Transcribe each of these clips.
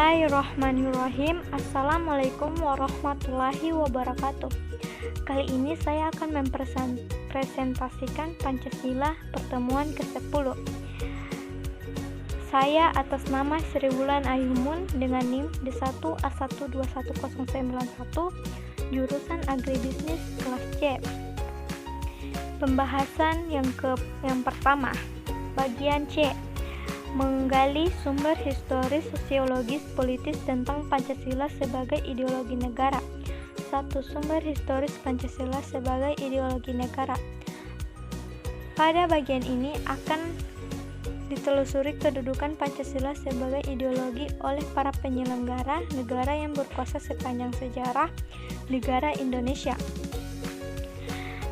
Bismillahirrahmanirrahim. Assalamualaikum warahmatullahi wabarakatuh. Kali ini saya akan mempresentasikan Pancasila pertemuan ke-10. Saya atas nama Sri Wulan Ayumun dengan NIM D1A1211091 jurusan Agribisnis kelas C. Pembahasan yang pertama, bagian C. Menggali sumber historis, sosiologis, politis tentang Pancasila sebagai ideologi negara. 1. Sumber historis Pancasila sebagai ideologi negara. Pada bagian ini akan ditelusuri kedudukan Pancasila sebagai ideologi oleh para penyelenggara negara yang berkuasa sepanjang sejarah negara Indonesia.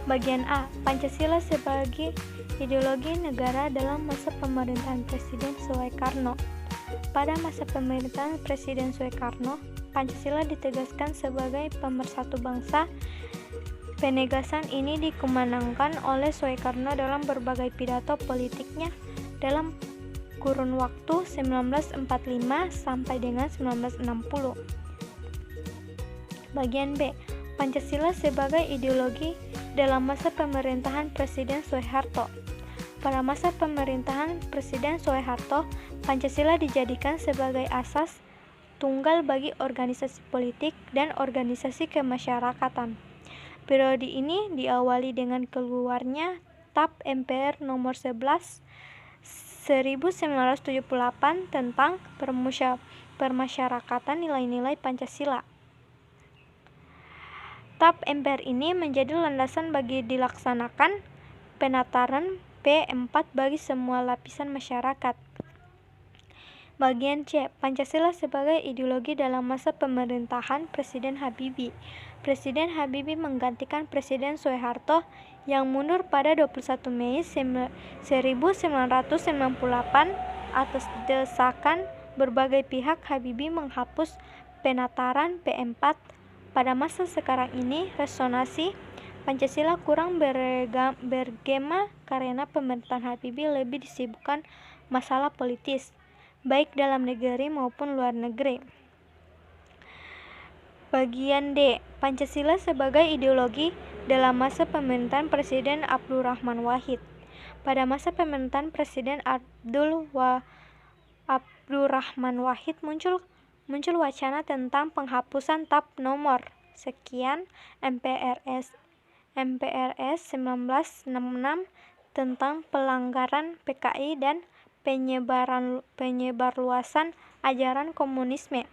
Bagian A. Pancasila sebagai ideologi negara dalam masa pemerintahan Presiden Soekarno. Pada masa pemerintahan Presiden Soekarno, Pancasila ditegaskan sebagai pemersatu bangsa. Penegasan ini dikemenangkan oleh Soekarno dalam berbagai pidato politiknya dalam kurun waktu 1945 sampai dengan 1960. Bagian B. Pancasila sebagai ideologi dalam masa pemerintahan Presiden Soeharto. Pada masa pemerintahan Presiden Soeharto, Pancasila dijadikan sebagai asas tunggal bagi organisasi politik dan organisasi kemasyarakatan. Periode ini diawali dengan keluarnya TAP MPR nomor 11 1978 tentang permasyarakatan nilai-nilai Pancasila. TAP MPR ini menjadi landasan bagi dilaksanakan penataran P4 bagi semua lapisan masyarakat. Bagian C. Pancasila sebagai ideologi dalam masa pemerintahan Presiden Habibie. Presiden Habibie menggantikan Presiden Soeharto yang mundur pada 21 Mei 1998 atas desakan berbagai pihak. Habibie menghapus penataran P4. Pada masa sekarang ini, resonansi Pancasila kurang bergema karena pemerintahan Habibie lebih disibukkan masalah politis, baik dalam negeri maupun luar negeri. Bagian D. Pancasila sebagai ideologi dalam masa pemerintahan Presiden Abdurrahman Wahid. Pada masa pemerintahan Presiden Abdurrahman Wahid muncul wacana tentang penghapusan TAP nomor sekian MPRS 1966 tentang pelanggaran PKI dan penyebarluasan ajaran komunisme.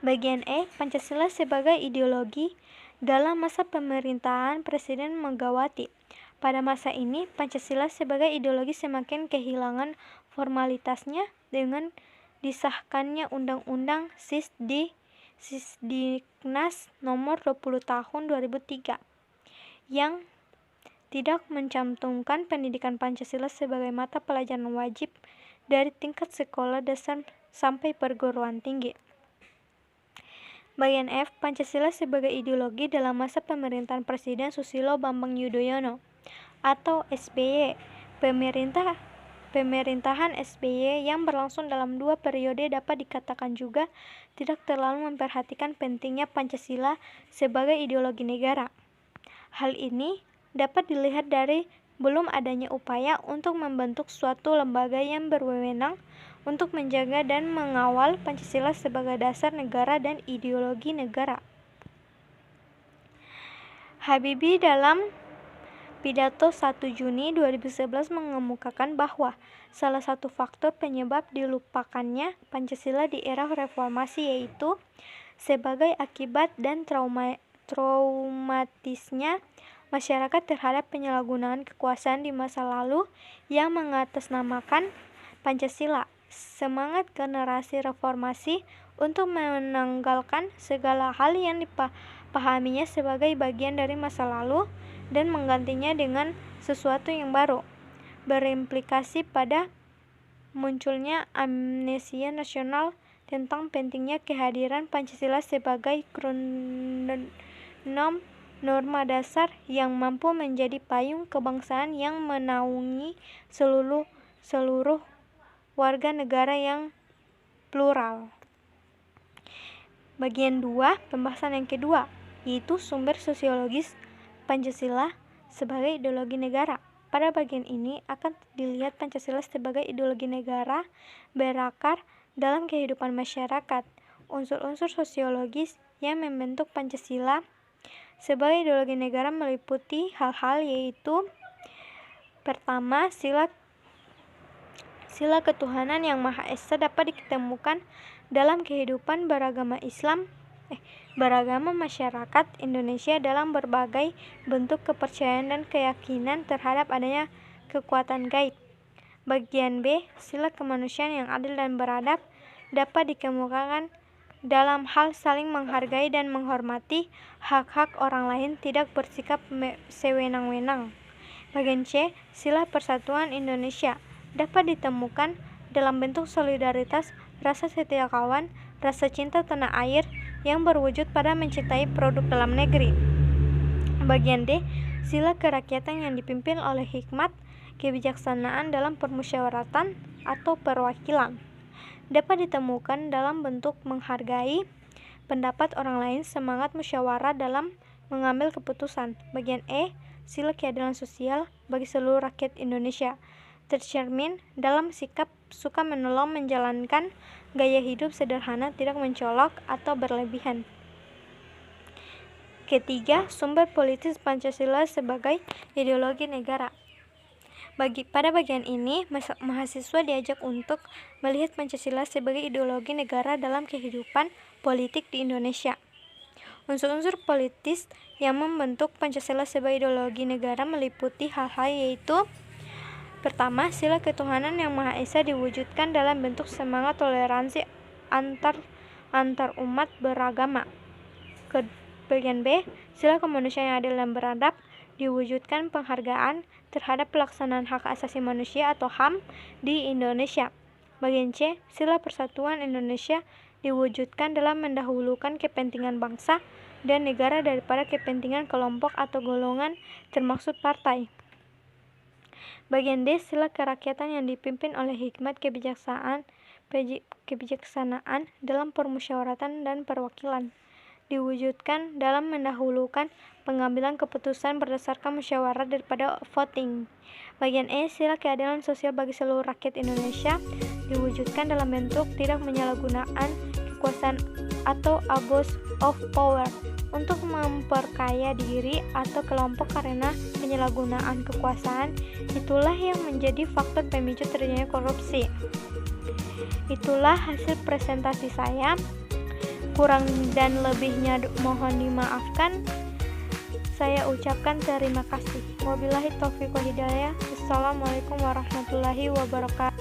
Bagian E. Pancasila sebagai ideologi dalam masa pemerintahan Presiden Megawati. Pada masa ini, Pancasila sebagai ideologi semakin kehilangan formalitasnya dengan disahkannya Undang-Undang Sisdiknas nomor 20 tahun 2003 yang tidak mencantumkan pendidikan Pancasila sebagai mata pelajaran wajib dari tingkat sekolah dasar sampai perguruan tinggi. Bagian F. Pancasila sebagai ideologi dalam masa pemerintahan Presiden Susilo Bambang Yudhoyono atau SBY. Pemerintahan SBY yang berlangsung dalam 2 periode dapat dikatakan juga tidak terlalu memperhatikan pentingnya Pancasila sebagai ideologi negara. Hal ini dapat dilihat dari belum adanya upaya untuk membentuk suatu lembaga yang berwenang untuk menjaga dan mengawal Pancasila sebagai dasar negara dan ideologi negara. Habibie dalam pidato 1 Juni 2011 mengemukakan bahwa salah satu faktor penyebab dilupakannya Pancasila di era reformasi yaitu sebagai akibat dan traumatisnya masyarakat terhadap penyalahgunaan kekuasaan di masa lalu yang mengatasnamakan Pancasila. Semangat generasi reformasi untuk menanggalkan segala hal yang dipahaminya sebagai bagian dari masa lalu dan menggantinya dengan sesuatu yang baru, berimplikasi pada munculnya amnesia nasional tentang pentingnya kehadiran Pancasila sebagai norma dasar yang mampu menjadi payung kebangsaan yang menaungi seluruh warga negara yang plural. Bagian 2, pembahasan yang kedua, yaitu sumber sosiologis Pancasila sebagai ideologi negara. Pada bagian ini akan dilihat Pancasila sebagai ideologi negara berakar dalam kehidupan masyarakat. Unsur-unsur sosiologis yang membentuk Pancasila sebagai ideologi negara meliputi hal-hal yaitu: pertama, sila ketuhanan yang Maha Esa dapat ditemukan dalam kehidupan beragama masyarakat Indonesia dalam berbagai bentuk kepercayaan dan keyakinan terhadap adanya kekuatan gaib. Bagian B, sila kemanusiaan yang adil dan beradab dapat dikemukakan dalam hal saling menghargai dan menghormati hak-hak orang lain, tidak bersikap sewenang-wenang. Bagian C, sila persatuan Indonesia dapat ditemukan dalam bentuk solidaritas, rasa setia kawan, rasa cinta tanah air yang berwujud pada mencintai produk dalam negeri. Bagian D, sila kerakyatan yang dipimpin oleh hikmat kebijaksanaan dalam permusyawaratan atau perwakilan dapat ditemukan dalam bentuk menghargai pendapat orang lain, semangat musyawarah dalam mengambil keputusan. Bagian E, sila keadilan sosial bagi seluruh rakyat Indonesia tercermin dalam sikap suka menolong, menjalankan gaya hidup sederhana, tidak mencolok atau berlebihan. Ketiga, sumber politis Pancasila sebagai ideologi negara. Pada bagian ini, mahasiswa diajak untuk melihat Pancasila sebagai ideologi negara dalam kehidupan politik di Indonesia. Unsur-unsur politis yang membentuk Pancasila sebagai ideologi negara meliputi hal-hal yaitu: pertama, sila ketuhanan yang Maha Esa diwujudkan dalam bentuk semangat toleransi antar umat beragama. Bagian B, sila kemanusiaan yang adil dan beradab diwujudkan penghargaan terhadap pelaksanaan hak asasi manusia atau HAM di Indonesia. Bagian C, sila persatuan Indonesia diwujudkan dalam mendahulukan kepentingan bangsa dan negara daripada kepentingan kelompok atau golongan termaksud partai. Bagian D, sila kerakyatan yang dipimpin oleh hikmat kebijaksanaan dalam permusyawaratan dan perwakilan diwujudkan dalam mendahulukan pengambilan keputusan berdasarkan musyawarah daripada voting. Bagian E, sila keadilan sosial bagi seluruh rakyat Indonesia diwujudkan dalam bentuk tidak menyalahgunakan kekuasaan atau abuse of power untuk memperkaya diri atau kelompok karena penyalahgunaan kekuasaan. Itulah yang menjadi faktor pemicu terjadinya korupsi. Itulah hasil presentasi saya. Kurang dan lebihnya mohon dimaafkan. Saya ucapkan terima kasih. Wabillahi taufiq wal hidayah. Assalamualaikum warahmatullahi wabarakatuh.